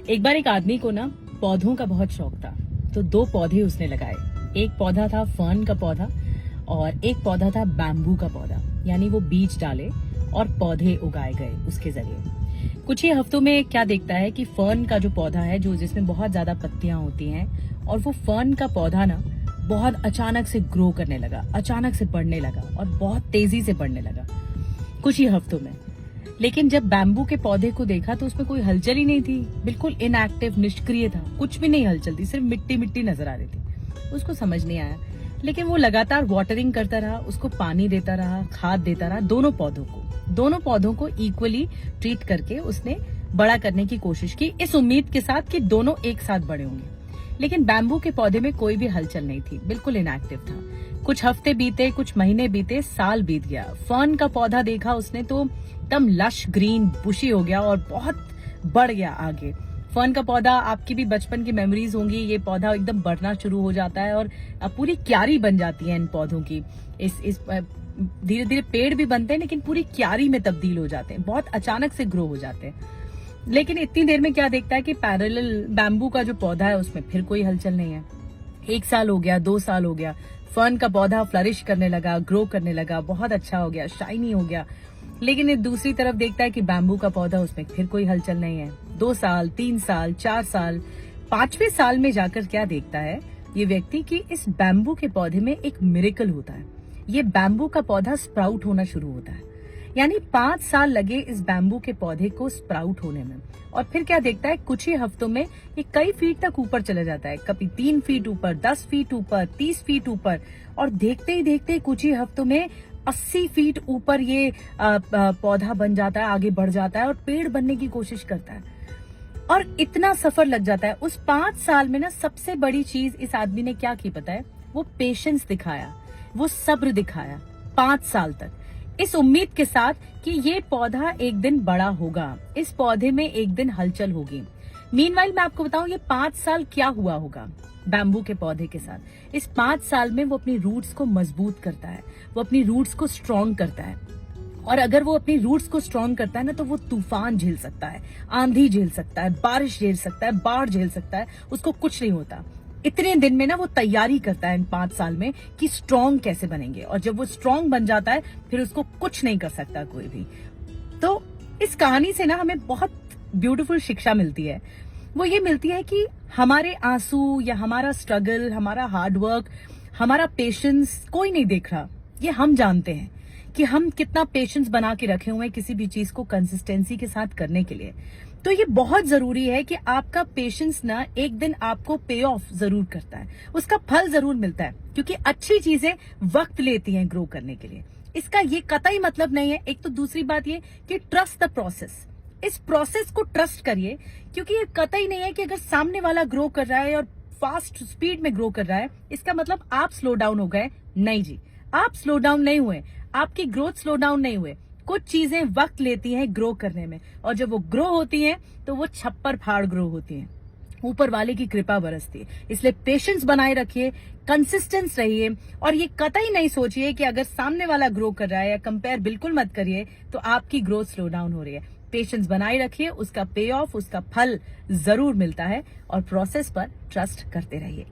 एक बार एक आदमी को ना पौधों का बहुत शौक था, तो 2 पौधे उसने लगाए। एक पौधा था फर्न का पौधा और एक पौधा था बैम्बू का पौधा। यानी वो बीज डाले और पौधे उगाए गए उसके जरिए। कुछ ही हफ्तों में क्या देखता है कि फर्न का जो पौधा है, जो जिसमें बहुत ज्यादा पत्तियां होती हैं, और वो फर्न का पौधा ना बहुत अचानक से ग्रो करने लगा, अचानक से बढ़ने लगा और बहुत तेजी से बढ़ने लगा कुछ ही हफ्तों में। लेकिन जब बैम्बू के पौधे को देखा तो उसमें कोई हलचल ही नहीं थी, बिल्कुल इनएक्टिव, निष्क्रिय था, कुछ भी नहीं हलचल थी, सिर्फ मिट्टी मिट्टी नजर आ रही थी। उसको समझ नहीं आया, लेकिन वो लगातार वाटरिंग करता रहा, उसको पानी देता रहा, खाद देता रहा, दोनों पौधों को इक्वली ट्रीट करके उसने बड़ा करने की कोशिश की, इस उम्मीद के साथ कि दोनों एक साथ बड़े होंगे। लेकिन बैम्बू के पौधे में कोई भी हलचल नहीं थी, बिल्कुल इनएक्टिव था। कुछ हफ्ते बीते, कुछ महीने बीते, साल बीत गया। फर्न का पौधा देखा उसने तो एकदम लश ग्रीन बुशी हो गया और बहुत बढ़ गया आगे। फर्न का पौधा, आपकी भी बचपन की मेमोरीज होंगी, ये पौधा एकदम बढ़ना शुरू हो जाता है और पूरी क्यारी बन जाती है इन पौधों की। इस धीरे धीरे पेड़ भी बनते हैं, लेकिन पूरी क्यारी में तब्दील हो जाते हैं, बहुत अचानक से ग्रो हो जाते हैं। लेकिन इतनी देर में क्या देखता है कि पैरेलल बैम्बू का जो पौधा है उसमें फिर कोई हलचल नहीं है। 1 साल हो गया, 2 साल हो गया, फर्न का पौधा फ्लरिश करने लगा, ग्रो करने लगा, बहुत अच्छा हो गया, शाइनी हो गया। लेकिन दूसरी तरफ देखता है कि बैम्बू का पौधा, उसमें फिर कोई हलचल नहीं है। 2 साल, 3 साल, 4 साल, 5वें साल में जाकर क्या देखता है ये व्यक्ति कि इस बैम्बू के पौधे में एक मिरेकल होता है। ये बैम्बू का पौधा स्प्राउट होना शुरू होता है। यानी 5 साल लगे इस बैम्बू के पौधे को स्प्राउट होने में। और फिर क्या देखता है, कुछ ही हफ्तों में ये कई फीट तक ऊपर चला जाता है, कभी 3 फीट ऊपर, 10 फीट ऊपर, 30 फीट ऊपर, और देखते ही देखते कुछ ही हफ्तों में 80 फीट ऊपर ये पौधा बन जाता है, आगे बढ़ जाता है और पेड़ बनने की कोशिश करता है। और इतना सफर लग जाता है। उस 5 साल में ना सबसे बड़ी चीज इस आदमी ने क्या की पता है? वो पेशेंस दिखाया, वो सब्र दिखाया 5 साल तक, इस उम्मीद के साथ कि ये पौधा एक दिन बड़ा होगा, इस पौधे में एक दिन हलचल होगी। मीनवाइल मैं आपको बताऊं ये 5 साल क्या हुआ होगा बैम्बू के पौधे के साथ। इस 5 साल में वो अपनी रूट्स को मजबूत करता है, वो अपनी रूट्स को स्ट्रॉन्ग करता है। और अगर वो अपनी रूट्स को स्ट्रॉन्ग करता है ना, तो वो तूफान झेल सकता है, आंधी झेल सकता है, बारिश झेल सकता है, बाढ़ झेल सकता है, उसको कुछ नहीं होता। इतने दिन में ना वो तैयारी करता है इन 5 साल में कि स्ट्रॉन्ग कैसे बनेंगे, और जब वो स्ट्रॉन्ग बन जाता है फिर उसको कुछ नहीं कर सकता कोई भी। तो इस कहानी से ना हमें बहुत ब्यूटीफुल शिक्षा मिलती है। वो ये मिलती है कि हमारे आंसू या हमारा स्ट्रगल, हमारा हार्डवर्क, हमारा पेशेंस कोई नहीं देख रहा। ये हम जानते हैं कि हम कितना पेशेंस बना के रखे हुए हैं किसी भी चीज को कंसिस्टेंसी के साथ करने के लिए। तो ये बहुत जरूरी है कि आपका पेशेंस ना एक दिन आपको पे ऑफ जरूर करता है, उसका फल जरूर मिलता है, क्योंकि अच्छी चीजें वक्त लेती हैं ग्रो करने के लिए। इसका ये कतई मतलब नहीं है। एक तो दूसरी बात ये कि ट्रस्ट द प्रोसेस, इस प्रोसेस को ट्रस्ट करिए, क्योंकि ये कतई नहीं है कि अगर सामने वाला ग्रो कर रहा है और फास्ट स्पीड में ग्रो कर रहा है, इसका मतलब आप स्लो डाउन हो गए। नहीं जी, आप स्लो डाउन नहीं हुए, आपकी ग्रोथ स्लो डाउन नहीं हुए। कुछ चीजें वक्त लेती हैं ग्रो करने में, और जब वो ग्रो होती हैं तो वो छप्पर फाड़ ग्रो होती हैं, ऊपर वाले की कृपा बरसती है। इसलिए पेशेंस बनाए रखिए, कंसिस्टेंस रहिए, और ये कतई नहीं सोचिए कि अगर सामने वाला ग्रो कर रहा है, या कंपेयर बिल्कुल मत करिए तो आपकी ग्रोथ स्लो डाउन हो रही है। पेशेंस बनाए रखिए, उसका पे ऑफ, उसका फल जरूर मिलता है, और प्रोसेस पर ट्रस्ट करते रहिए।